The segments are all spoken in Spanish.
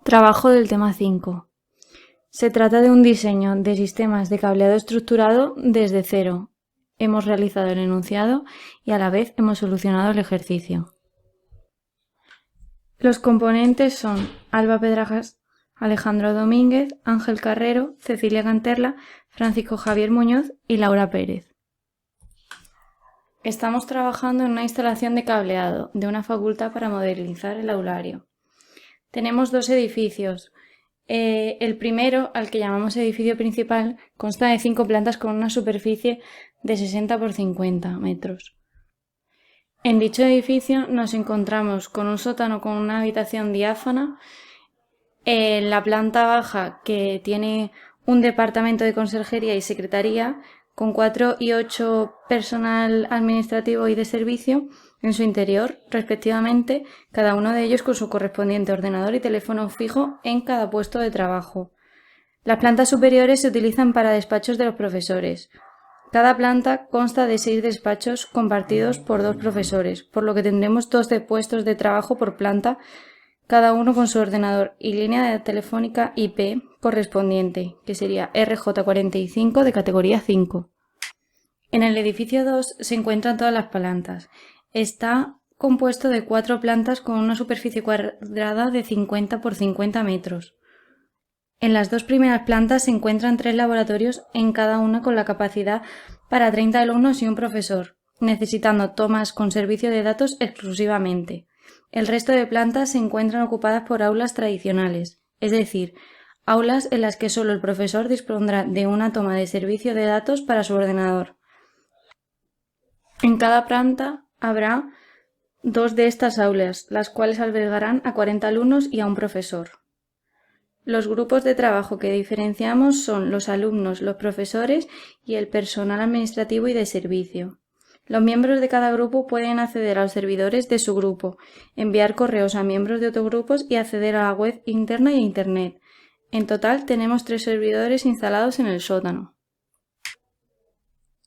Trabajo del tema 5. Se trata de un diseño de sistemas de cableado estructurado desde cero. Hemos realizado el enunciado y a la vez hemos solucionado el ejercicio. Los componentes son Alba Pedrajas, Alejandro Domínguez, Ángel Carrero, Cecilia Canterla, Francisco Javier Muñoz y Laura Pérez. Estamos trabajando en una instalación de cableado de una facultad para modelizar el aulario. Tenemos dos edificios. El primero, al que llamamos edificio principal, consta de 5 plantas con una superficie de 60 por 50 metros. En dicho edificio nos encontramos con un sótano con una habitación diáfana, en la planta baja, que tiene un departamento de conserjería y secretaría con 4 y 8 personal administrativo y de servicio en su interior, respectivamente, cada uno de ellos con su correspondiente ordenador y teléfono fijo en cada puesto de trabajo. Las plantas superiores se utilizan para despachos de los profesores. Cada planta consta de 6 despachos compartidos por 2 profesores, por lo que tendremos 12 puestos de trabajo por planta, cada uno con su ordenador y línea de telefónica IP correspondiente, que sería RJ45 de categoría 5. En el edificio 2 se encuentran todas las plantas. Está compuesto de 4 plantas con una superficie cuadrada de 50 por 50 metros. En las 2 primeras plantas se encuentran 3 laboratorios, en cada una con la capacidad para 30 alumnos y un profesor, necesitando tomas con servicio de datos exclusivamente. El resto de plantas se encuentran ocupadas por aulas tradicionales, es decir, aulas en las que solo el profesor dispondrá de una toma de servicio de datos para su ordenador. En cada planta habrá 2 de estas aulas, las cuales albergarán a 40 alumnos y a un profesor. Los grupos de trabajo que diferenciamos son los alumnos, los profesores y el personal administrativo y de servicio. Los miembros de cada grupo pueden acceder a los servidores de su grupo, enviar correos a miembros de otros grupos y acceder a la web interna y a Internet. En total tenemos 3 servidores instalados en el sótano.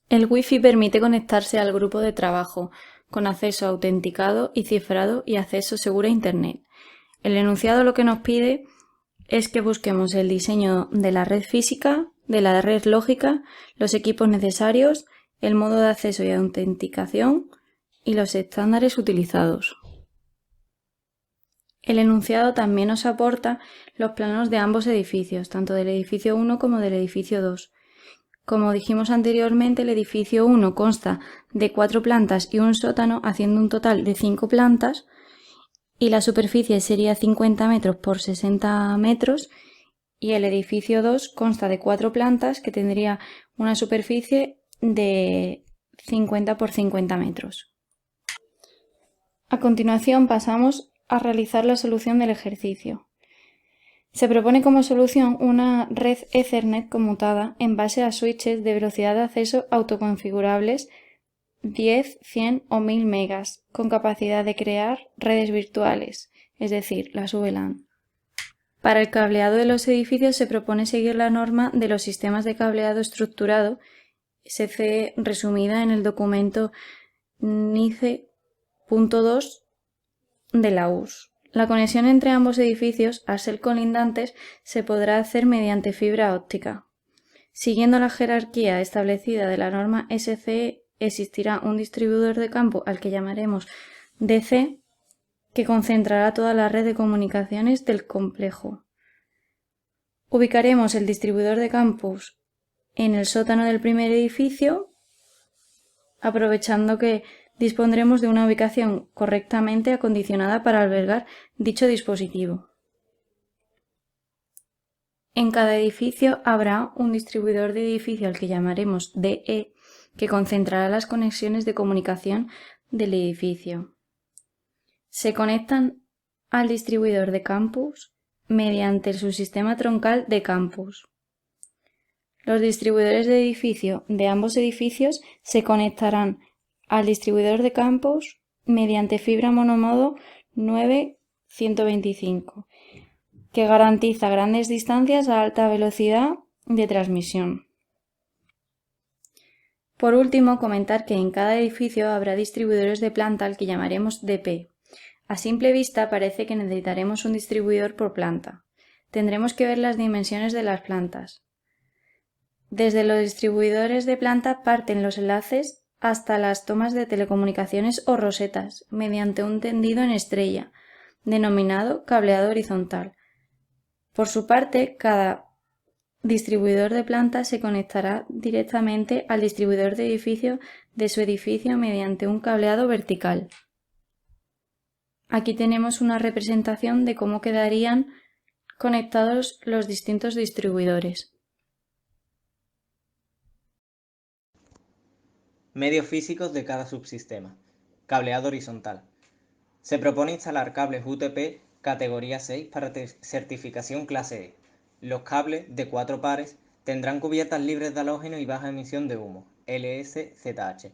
El Wi-Fi permite conectarse al grupo de trabajo, con acceso autenticado y cifrado y acceso seguro a Internet. El enunciado lo que nos pide es que busquemos el diseño de la red física, de la red lógica, los equipos necesarios, el modo de acceso y autenticación y los estándares utilizados. El enunciado también nos aporta los planos de ambos edificios, tanto del edificio 1 como del edificio 2. Como dijimos anteriormente, el edificio 1 consta de 4 plantas y un sótano, haciendo un total de 5 plantas, y la superficie sería 50 metros por 60 metros, y el edificio 2 consta de 4 plantas, que tendría una superficie de 50 por 50 metros. A continuación pasamos a realizar la solución del ejercicio. Se propone como solución una red Ethernet conmutada en base a switches de velocidad de acceso autoconfigurables 10, 100 o 1000 megas, con capacidad de crear redes virtuales, es decir, las VLAN. Para el cableado de los edificios se propone seguir la norma de los sistemas de cableado estructurado, SC resumida en el documento NICE.2 de la US. La conexión entre ambos edificios, al ser colindantes, se podrá hacer mediante fibra óptica. Siguiendo la jerarquía establecida de la norma SCE, existirá un distribuidor de campo al que llamaremos DC, que concentrará toda la red de comunicaciones del complejo. Ubicaremos el distribuidor de campos en el sótano del primer edificio, aprovechando que dispondremos de una ubicación correctamente acondicionada para albergar dicho dispositivo. En cada edificio habrá un distribuidor de edificio al que llamaremos DE, que concentrará las conexiones de comunicación del edificio. Se conectan al distribuidor de campus mediante el subsistema troncal de campus. Los distribuidores de edificio de ambos edificios se conectarán al distribuidor de campus mediante fibra monomodo 9125, que garantiza grandes distancias a alta velocidad de transmisión. Por último, comentar que en cada edificio habrá distribuidores de planta al que llamaremos DP. A simple vista parece que necesitaremos un distribuidor por planta, tendremos que ver las dimensiones de las plantas. Desde los distribuidores de planta parten los enlaces hasta las tomas de telecomunicaciones o rosetas, mediante un tendido en estrella, denominado cableado horizontal. Por su parte, cada distribuidor de planta se conectará directamente al distribuidor de edificio de su edificio mediante un cableado vertical. Aquí tenemos una representación de cómo quedarían conectados los distintos distribuidores. Medios físicos de cada subsistema. Cableado horizontal. Se propone instalar cables UTP categoría 6 para certificación clase E. Los cables, de 4 pares, tendrán cubiertas libres de halógeno y baja emisión de humo, LSZH.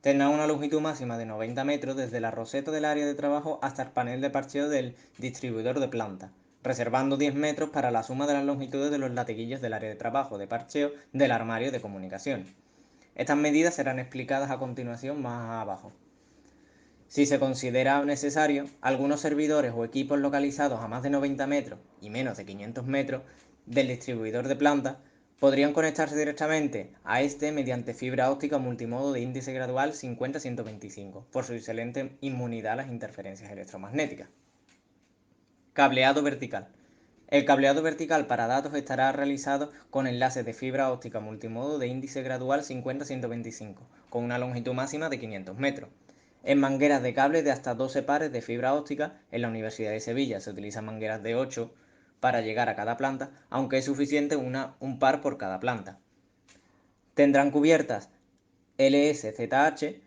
Tendrán una longitud máxima de 90 metros desde la roseta del área de trabajo hasta el panel de parcheo del distribuidor de planta, reservando 10 metros para la suma de las longitudes de los latiguillos del área de trabajo de parcheo del armario de comunicaciones. Estas medidas serán explicadas a continuación más abajo. Si se considera necesario, algunos servidores o equipos localizados a más de 90 metros y menos de 500 metros del distribuidor de planta podrían conectarse directamente a este mediante fibra óptica multimodo de índice gradual 50-125 por su excelente inmunidad a las interferencias electromagnéticas. Cableado vertical. El cableado vertical para datos estará realizado con enlaces de fibra óptica multimodo de índice gradual 50-125, con una longitud máxima de 500 metros. En mangueras de cable de hasta 12 pares de fibra óptica, en la Universidad de Sevilla se utilizan mangueras de 8 para llegar a cada planta, aunque es suficiente un par por cada planta. Tendrán cubiertas LSZH,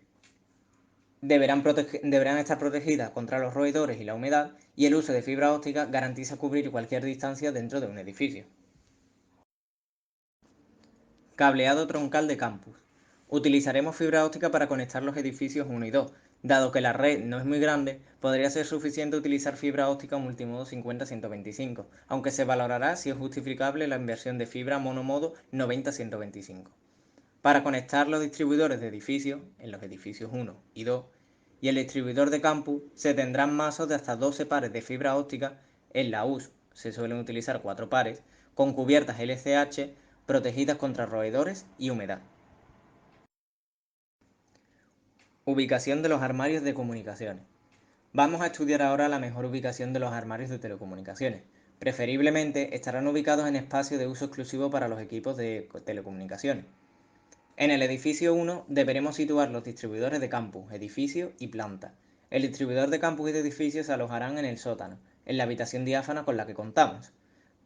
deberán estar protegidas contra los roedores y la humedad, y el uso de fibra óptica garantiza cubrir cualquier distancia dentro de un edificio. Cableado troncal de campus. Utilizaremos fibra óptica para conectar los edificios 1 y 2. Dado que la red no es muy grande, podría ser suficiente utilizar fibra óptica multimodo 50-125, aunque se valorará si es justificable la inversión de fibra monomodo 90-125. Para conectar los distribuidores de edificios, en los edificios 1 y 2, y el distribuidor de campus, se tendrán mazos de hasta 12 pares de fibra óptica. En la US se suelen utilizar 4 pares, con cubiertas LCH protegidas contra roedores y humedad. Ubicación de los armarios de comunicaciones. Vamos a estudiar ahora la mejor ubicación de los armarios de telecomunicaciones. Preferiblemente estarán ubicados en espacios de uso exclusivo para los equipos de telecomunicaciones. En el edificio 1 deberemos situar los distribuidores de campus, edificio y planta. El distribuidor de campus y de edificio se alojarán en el sótano, en la habitación diáfana con la que contamos.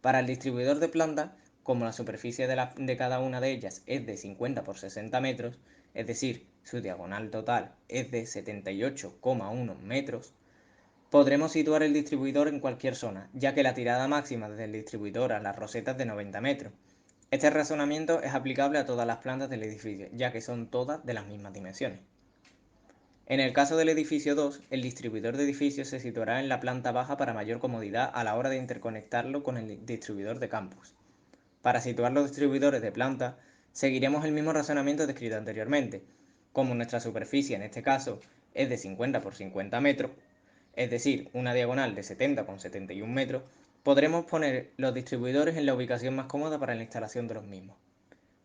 Para el distribuidor de planta, como la superficie de cada una de ellas es de 50 por 60 metros, es decir, su diagonal total es de 78,1 metros, podremos situar el distribuidor en cualquier zona, ya que la tirada máxima desde el distribuidor a las rosetas es de 90 metros. Este razonamiento es aplicable a todas las plantas del edificio, ya que son todas de las mismas dimensiones. En el caso del edificio 2, el distribuidor de edificios se situará en la planta baja para mayor comodidad a la hora de interconectarlo con el distribuidor de campus. Para situar los distribuidores de planta, seguiremos el mismo razonamiento descrito anteriormente. Como nuestra superficie en este caso es de 50 por 50 metros, es decir, una diagonal de 70 con 71 metros, podremos poner los distribuidores en la ubicación más cómoda para la instalación de los mismos.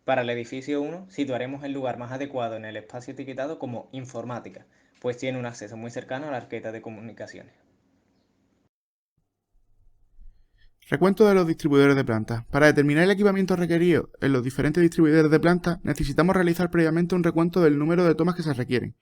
Para el edificio 1 situaremos el lugar más adecuado en el espacio etiquetado como informática, pues tiene un acceso muy cercano a la arqueta de comunicaciones. Recuento de los distribuidores de planta. Para determinar el equipamiento requerido en los diferentes distribuidores de planta, necesitamos realizar previamente un recuento del número de tomas que se requieren.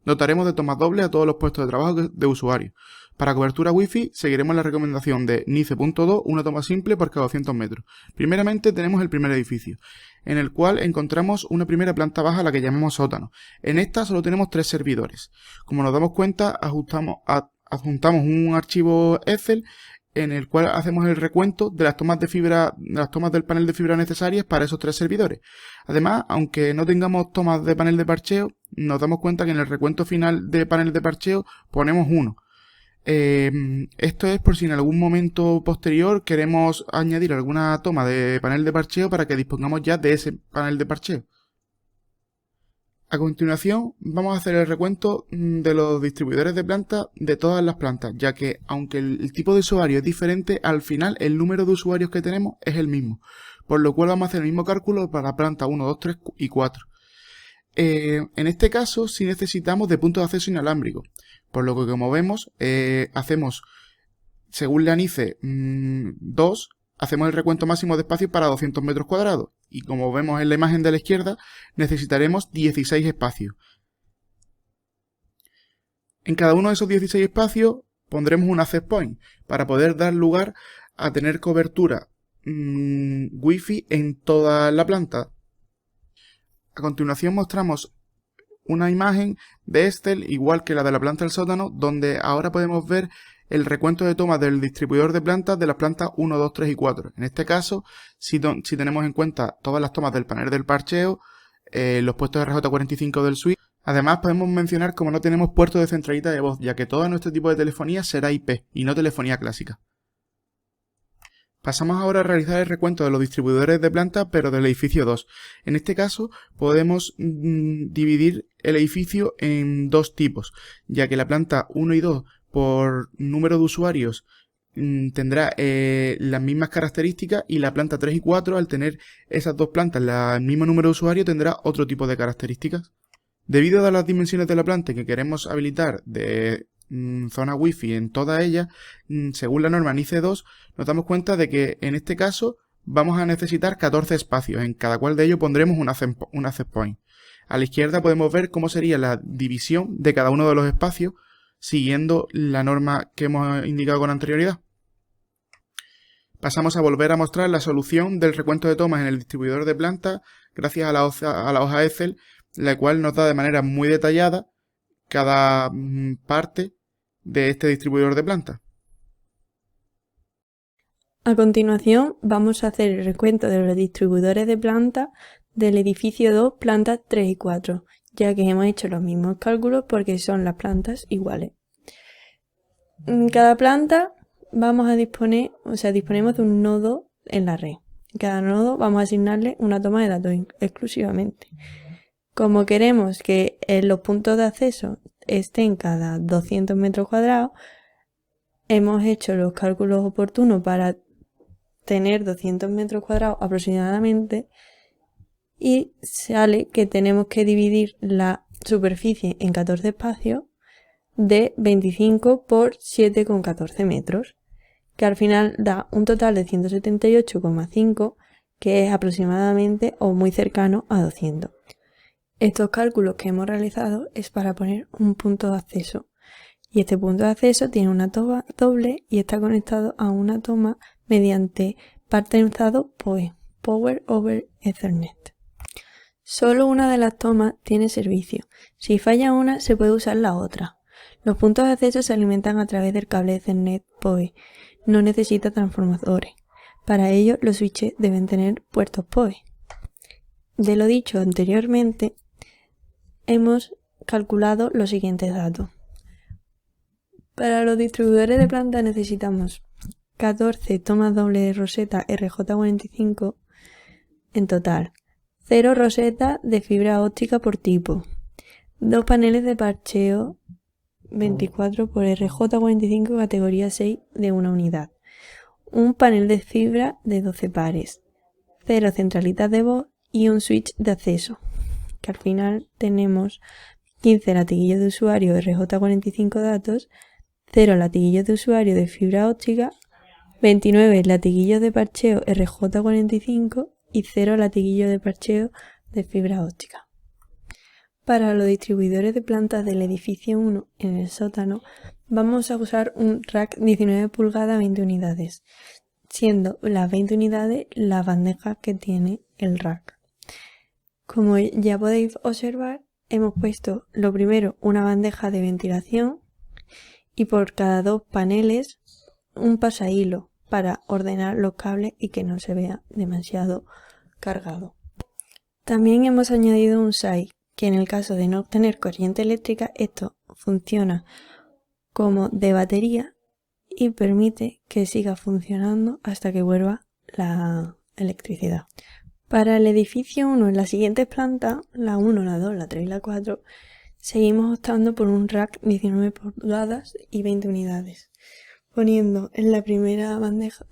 Dotaremos de tomas dobles a todos los puestos de trabajo de usuarios. Para cobertura Wi-Fi, seguiremos la recomendación de NICE.2, una toma simple por cada 200 metros. Primeramente tenemos el primer edificio, en el cual encontramos una primera planta baja a la que llamamos sótano. En esta solo tenemos 3 servidores. Como nos damos cuenta, adjuntamos un archivo Excel en el cual hacemos el recuento de las tomas de fibra, de las tomas del panel de fibra necesarias para esos 3 servidores. Además, aunque no tengamos tomas de panel de parcheo, nos damos cuenta que en el recuento final de panel de parcheo ponemos 1. Esto es por si en algún momento posterior queremos añadir alguna toma de panel de parcheo para que dispongamos ya de ese panel de parcheo. A continuación vamos a hacer el recuento de los distribuidores de planta de todas las plantas, ya que aunque el tipo de usuario es diferente, al final el número de usuarios que tenemos es el mismo, por lo cual vamos a hacer el mismo cálculo para planta 1, 2, 3 y 4. En este caso sí necesitamos de puntos de acceso inalámbricos, por lo que como vemos hacemos, según Leanice 2, hacemos el recuento máximo de espacios para 200 metros cuadrados. Y como vemos en la imagen de la izquierda, necesitaremos 16 espacios. En cada uno de esos 16 espacios pondremos un access point para poder dar lugar a tener cobertura Wi-Fi en toda la planta. A continuación mostramos una imagen de Excel igual que la de la planta del sótano, donde ahora podemos ver el recuento de tomas del distribuidor de plantas de las plantas 1, 2, 3 y 4. En este caso, si tenemos en cuenta todas las tomas del panel del parcheo, los puestos RJ45 del switch. Además, podemos mencionar como no tenemos puertos de centralita de voz, ya que todo nuestro tipo de telefonía será IP y no telefonía clásica. Pasamos ahora a realizar el recuento de los distribuidores de planta, pero del edificio 2. En este caso, podemos dividir el edificio en dos tipos, ya que la planta 1 y 2 por número de usuarios tendrá las mismas características, y la planta 3 y 4, al tener esas dos plantas el mismo número de usuarios, tendrá otro tipo de características. Debido a las dimensiones de la planta que queremos habilitar de zona Wi-Fi en todas ellas, según la norma NICE 2, nos damos cuenta de que en este caso vamos a necesitar 14 espacios, en cada cual de ellos pondremos un access point. A la izquierda podemos ver cómo sería la división de cada uno de los espacios, siguiendo la norma que hemos indicado con anterioridad. Pasamos a volver a mostrar la solución del recuento de tomas en el distribuidor de planta gracias a la hoja Excel, la cual nos da de manera muy detallada cada parte de este distribuidor de planta. A continuación vamos a hacer el recuento de los distribuidores de planta del edificio 2, plantas 3 y 4, ya que hemos hecho los mismos cálculos porque son las plantas iguales. En cada planta disponemos de un nodo en la red. En cada nodo vamos a asignarle una toma de datos exclusivamente. Como queremos que los puntos de acceso estén cada 200 metros cuadrados, hemos hecho los cálculos oportunos para tener 200 metros cuadrados aproximadamente, y sale que tenemos que dividir la superficie en 14 espacios de 25 por 7,14 metros, que al final da un total de 178,5, que es aproximadamente o muy cercano a 200. Estos cálculos que hemos realizado es para poner un punto de acceso, y este punto de acceso tiene una toma doble y está conectado a una toma mediante paternizado PoE, Power over Ethernet. Solo una de las tomas tiene servicio. Si falla una, se puede usar la otra. Los puntos de acceso se alimentan a través del cable Ethernet PoE. No necesita transformadores. Para ello, los switches deben tener puertos PoE. De lo dicho anteriormente, hemos calculado los siguientes datos. Para los distribuidores de planta necesitamos 14 tomas dobles de roseta RJ45 en total, 0 rosetas de fibra óptica por tipo, 2 paneles de parcheo 24 por RJ45 categoría 6 de una unidad, un panel de fibra de 12 pares, 0 centralitas de voz y un switch de acceso, que al final tenemos 15 latiguillos de usuario RJ45 datos, 0 latiguillos de usuario de fibra óptica, 29 latiguillos de parcheo RJ45 y 0 latiguillos de parcheo de fibra óptica. Para los distribuidores de plantas del edificio 1 en el sótano, vamos a usar un rack 19 pulgadas 20 unidades, siendo las 20 unidades las bandejas que tiene el rack. Como ya podéis observar, hemos puesto lo primero una bandeja de ventilación y por cada 2 paneles un pasahilo para ordenar los cables y que no se vea demasiado cargado. También hemos añadido un SAI, que en el caso de no obtener corriente eléctrica, esto funciona como de batería y permite que siga funcionando hasta que vuelva la electricidad. Para el edificio 1 en las siguientes plantas, la 1, la 2, la 3 y la 4, seguimos optando por un rack 19 pulgadas y 20 unidades, poniendo en la primera bandeja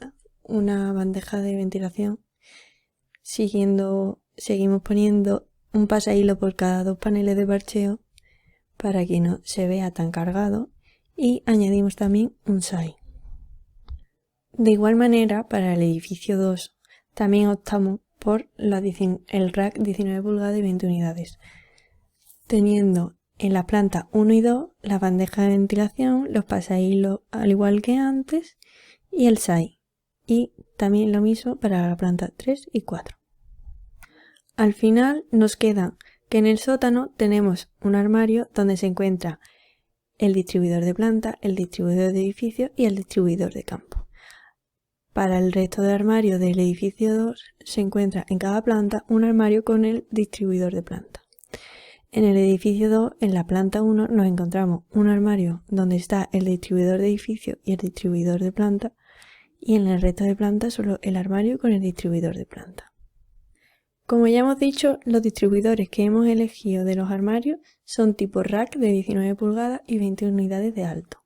una bandeja de ventilación. Seguimos poniendo un pasahilo por cada 2 paneles de parcheo para que no se vea tan cargado, y añadimos también un SAI. De igual manera, para el edificio 2 también optamos por el rack 19 pulgadas y 20 unidades, teniendo en las plantas 1 y 2 la bandeja de ventilación, los pasahilos al igual que antes y el SAI, y también lo mismo para la planta 3 y 4. Al final nos queda que en el sótano tenemos un armario donde se encuentra el distribuidor de planta, el distribuidor de edificio y el distribuidor de campo. Para el resto de armarios del edificio 2 se encuentra en cada planta un armario con el distribuidor de planta. En el edificio 2, en la planta 1, nos encontramos un armario donde está el distribuidor de edificio y el distribuidor de planta, y en el resto de plantas solo el armario con el distribuidor de planta. Como ya hemos dicho, los distribuidores que hemos elegido de los armarios son tipo rack de 19 pulgadas y 20 unidades de alto.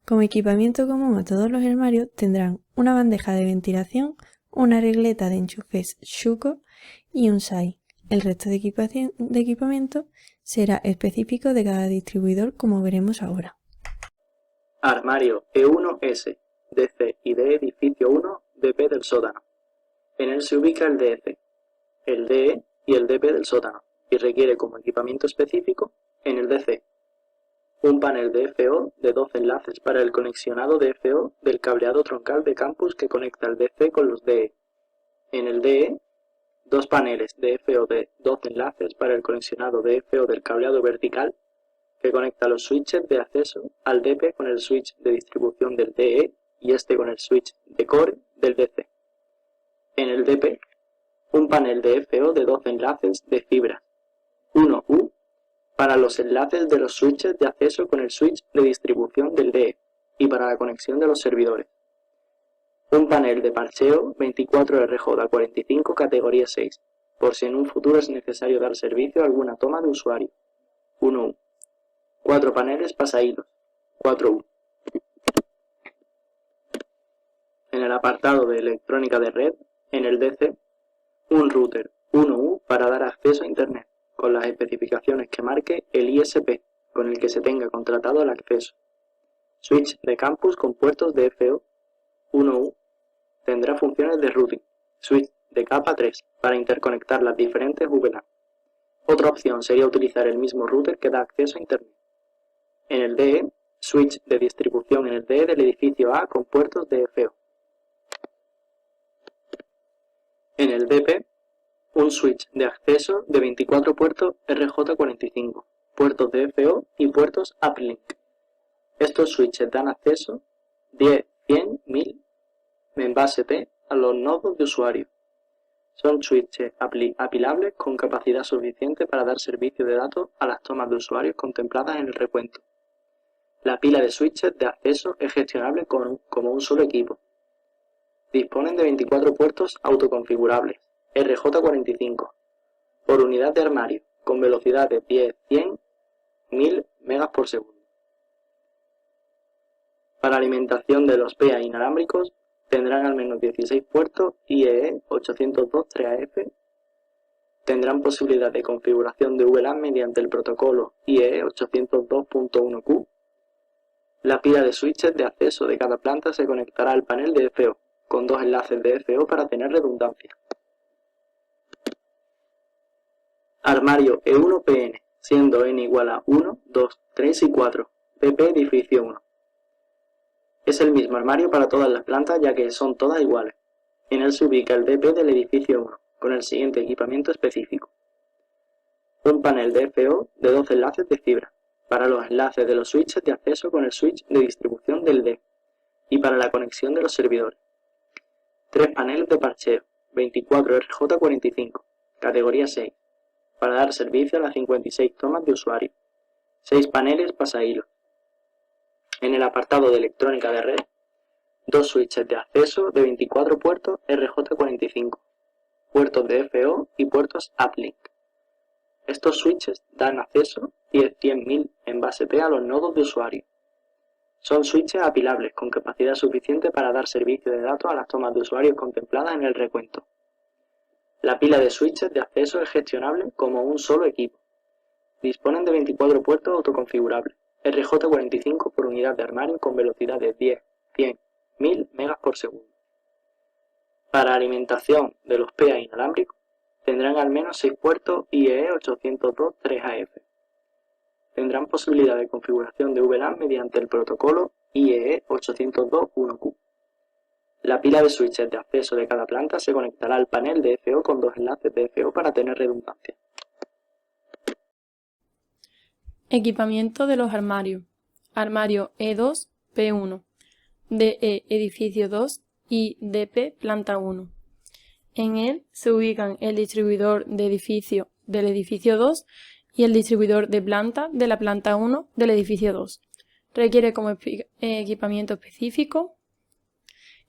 Como equipamiento común a todos los armarios tendrán una bandeja de ventilación, una regleta de enchufes Schuko y un SAI. El resto de equipamiento será específico de cada distribuidor, como veremos ahora. Armario E1S, DC y de edificio 1, DP del sótano. En él se ubica el DC, el DE y el DP del sótano, y requiere como equipamiento específico, en el DC, un panel de FO de 12 enlaces para el conexionado de FO del cableado troncal de campus que conecta el DC con los DE. En el DE, 2 paneles de FO de 12 enlaces para el conexionado de FO del cableado vertical que conecta los switches de acceso al DP con el switch de distribución del DE y este con el switch de core del DC. En el DP, un panel de FO de 12 enlaces de fibra 1U para los enlaces de los switches de acceso con el switch de distribución del DE y para la conexión de los servidores. Un panel de parcheo 24RJ45 categoría 6, por si en un futuro es necesario dar servicio a alguna toma de usuario. 1U. 4 paneles pasahilos. 4U. En el apartado de electrónica de red, en el DC, un router 1U para dar acceso a Internet, con las especificaciones que marque el ISP con el que se tenga contratado el acceso. Switch de campus con puertos de FO 1U tendrá funciones de routing. Switch de capa 3 para interconectar las diferentes VLAN. Otra opción sería utilizar el mismo router que da acceso a Internet. En el DE, switch de distribución en el DE del edificio A con puertos de FO. En el DP, un switch de acceso de 24 puertos RJ45, puertos de FO y puertos uplink. Estos switches dan acceso 10, 100, 1000 en base T a los nodos de usuario. Son switches apilables con capacidad suficiente para dar servicio de datos a las tomas de usuarios contempladas en el recuento. La pila de switches de acceso es gestionable como un solo equipo. Disponen de 24 puertos autoconfigurables, RJ45, por unidad de armario, con velocidad de 10, 100, 1000 megas por segundo. Para alimentación de los PA inalámbricos, tendrán al menos 16 puertos IEE 802.3AF. Tendrán posibilidad de configuración de VLAN mediante el protocolo IEE 802.1Q. La pila de switches de acceso de cada planta se conectará al panel de FO, con 2 enlaces de FO para tener redundancia. Armario E1PN, siendo N igual a 1, 2, 3 y 4, PP edificio 1. Es el mismo armario para todas las plantas ya que son todas iguales. En él se ubica el DP del edificio 1, con el siguiente equipamiento específico. Un panel de FO de 12 enlaces de fibra, para los enlaces de los switches de acceso con el switch de distribución del D, y para la conexión de los servidores. 3 paneles de parcheo, 24RJ45, categoría 6, para dar servicio a las 56 tomas de usuario. 6 paneles pasahilos. En el apartado de electrónica de red, 2 switches de acceso de 24 puertos RJ45, puertos DFO y puertos uplink. Estos switches dan acceso 10-100.000 en base T a los nodos de usuario. Son switches apilables con capacidad suficiente para dar servicio de datos a las tomas de usuarios contempladas en el recuento. La pila de switches de acceso es gestionable como un solo equipo. Disponen de 24 puertos autoconfigurables, RJ45 por unidad de armario con velocidad de 10, 100, 1000 megas por segundo. Para alimentación de los PA inalámbricos, tendrán al menos 6 puertos IEE 802 3AF. Tendrán posibilidad de configuración de VLAN mediante el protocolo IEE 802 1Q. La pila de switches de acceso de cada planta se conectará al panel DFO con 2 enlaces DFO para tener redundancia. Equipamiento de los armarios. Armario E2, P1, DE edificio 2 y DP planta 1. En él se ubican el distribuidor de edificio del edificio 2 y el distribuidor de planta de la planta 1 del edificio 2. Requiere como equipamiento específico.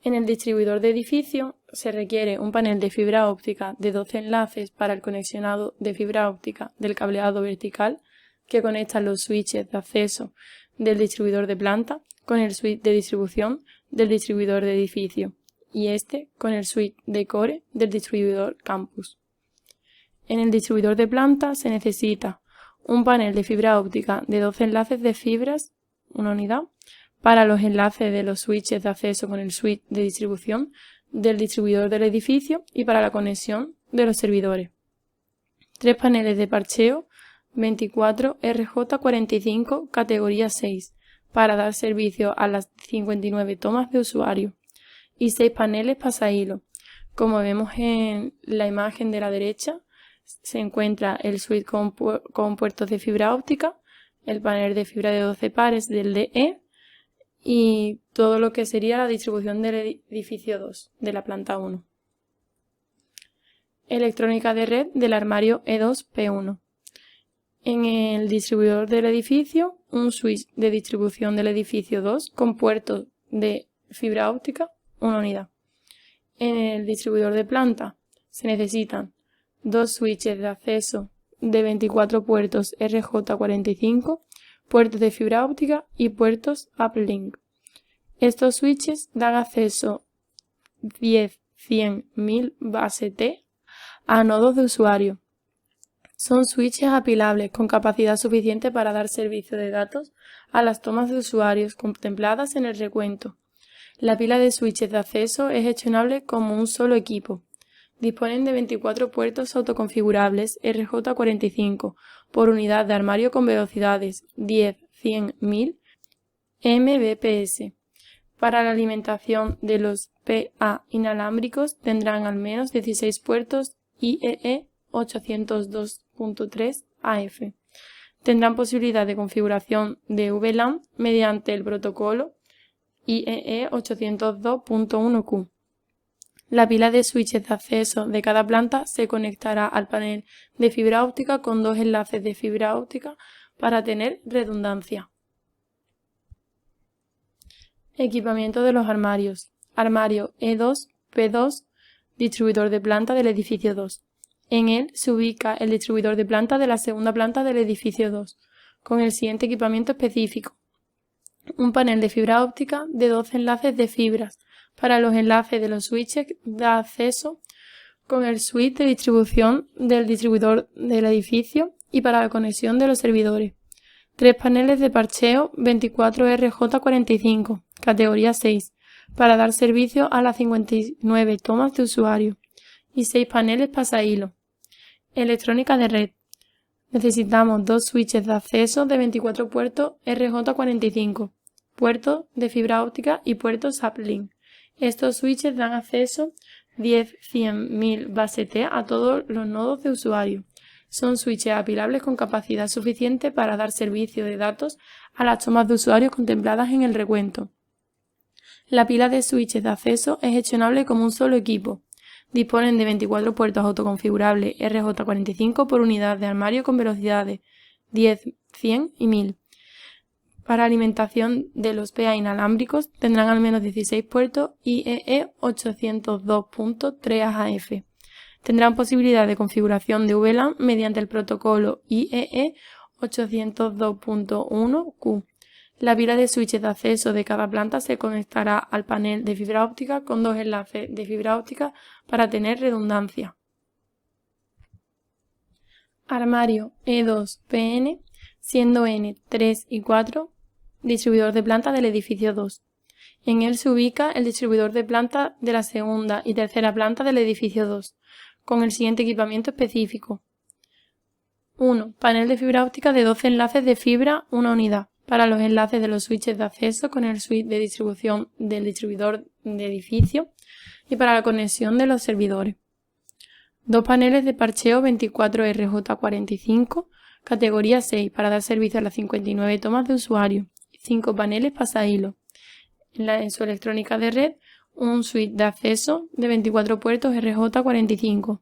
En el distribuidor de edificio se requiere un panel de fibra óptica de 12 enlaces para el conexionado de fibra óptica del cableado vertical que conecta los switches de acceso del distribuidor de planta con el switch de distribución del distribuidor de edificio y este con el switch de core del distribuidor campus. En el distribuidor de planta se necesita un panel de fibra óptica de 12 enlaces de fibras, una unidad, para los enlaces de los switches de acceso con el switch de distribución del distribuidor del edificio y para la conexión de los servidores. 3 paneles de parcheo 24 RJ45 categoría 6 para dar servicio a las 59 tomas de usuario y 6 paneles pasahilo. Como vemos en la imagen de la derecha, se encuentra el switch con puertos de fibra óptica, el panel de fibra de 12 pares del DE y todo lo que sería la distribución del edificio 2 de la planta 1. Electrónica de red del armario E2P1. En el distribuidor del edificio, un switch de distribución del edificio 2 con puertos de fibra óptica, una unidad. En el distribuidor de planta se necesitan 2 switches de acceso de 24 puertos RJ45, puertos de fibra óptica y puertos uplink. Estos switches dan acceso 10, 100, 1000 base T a nodos de usuario. Son switches apilables con capacidad suficiente para dar servicio de datos a las tomas de usuarios contempladas en el recuento. La pila de switches de acceso es gestionable como un solo equipo. Disponen de 24 puertos autoconfigurables RJ45 por unidad de armario con velocidades 10, 100, 1000 Mbps. Para la alimentación de los PA inalámbricos tendrán al menos 16 puertos IEE 802.3 AF. Tendrán posibilidad de configuración de VLAN mediante el protocolo IEE 802.1Q. La pila de switches de acceso de cada planta se conectará al panel de fibra óptica con 2 enlaces de fibra óptica para tener redundancia. Equipamiento de los armarios. Armario E2, P2, distribuidor de planta del edificio 2. En él se ubica el distribuidor de planta de la segunda planta del edificio 2, con el siguiente equipamiento específico. Un panel de fibra óptica de 12 enlaces de fibras para los enlaces de los switches de acceso con el switch de distribución del distribuidor del edificio y para la conexión de los servidores. 3 paneles de parcheo 24 RJ45, categoría 6, para dar servicio a las 59 tomas de usuario y 6 paneles pasahilo. Electrónica de red. Necesitamos 2 switches de acceso de 24 puertos RJ45, puertos de fibra óptica y puertos uplink. Estos switches dan acceso 10, 100, 1000 base T a todos los nodos de usuario. Son switches apilables con capacidad suficiente para dar servicio de datos a las tomas de usuarios contempladas en el recuento. La pila de switches de acceso es gestionable como un solo equipo. Disponen de 24 puertos autoconfigurables RJ45 por unidad de armario con velocidades 10, 100 y 1000. Para alimentación de los PA inalámbricos tendrán al menos 16 puertos IEE 802.3 AF. Tendrán posibilidad de configuración de VLAN mediante el protocolo IEEE 802.1Q. La pila de switches de acceso de cada planta se conectará al panel de fibra óptica con 2 enlaces de fibra óptica para tener redundancia. Armario E2PN, siendo N 3 y 4, distribuidor de planta del edificio 2. En él se ubica el distribuidor de planta de la segunda y tercera planta del edificio 2, con el siguiente equipamiento específico. 1. Panel de fibra óptica de 12 enlaces de fibra, una unidad, para los enlaces de los switches de acceso con el switch de distribución del distribuidor de edificio y para la conexión de los servidores. 2 paneles de parcheo 24RJ45, categoría 6, para dar servicio a las 59 tomas de usuario. 5 paneles pasahilo. En su electrónica de red, un switch de acceso de 24 puertos RJ45,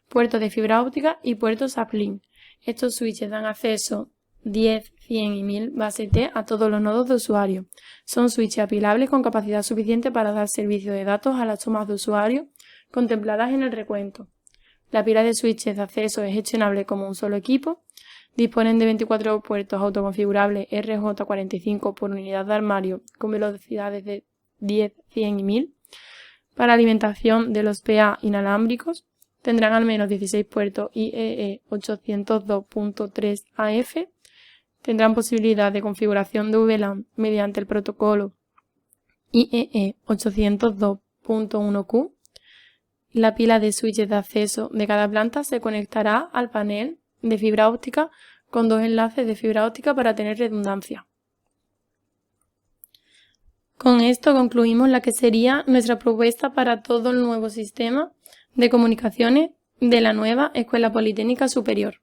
puertos de fibra óptica y puertos uplink. Estos switches dan acceso 10, 100 y 1000 base T a todos los nodos de usuario. Son switches apilables con capacidad suficiente para dar servicio de datos a las tomas de usuario contempladas en el recuento. La pila de switches de acceso es gestionable como un solo equipo. Disponen de 24 puertos autoconfigurables RJ45 por unidad de armario con velocidades de 10, 100 y 1000. Para alimentación de los PA inalámbricos tendrán al menos 16 puertos IEEE 802.3 AF. Tendrán posibilidad de configuración de VLAN mediante el protocolo IEEE 802.1Q. La pila de switches de acceso de cada planta se conectará al panel de fibra óptica con 2 enlaces de fibra óptica para tener redundancia. Con esto concluimos la que sería nuestra propuesta para todo el nuevo sistema de comunicaciones de la nueva Escuela Politécnica Superior.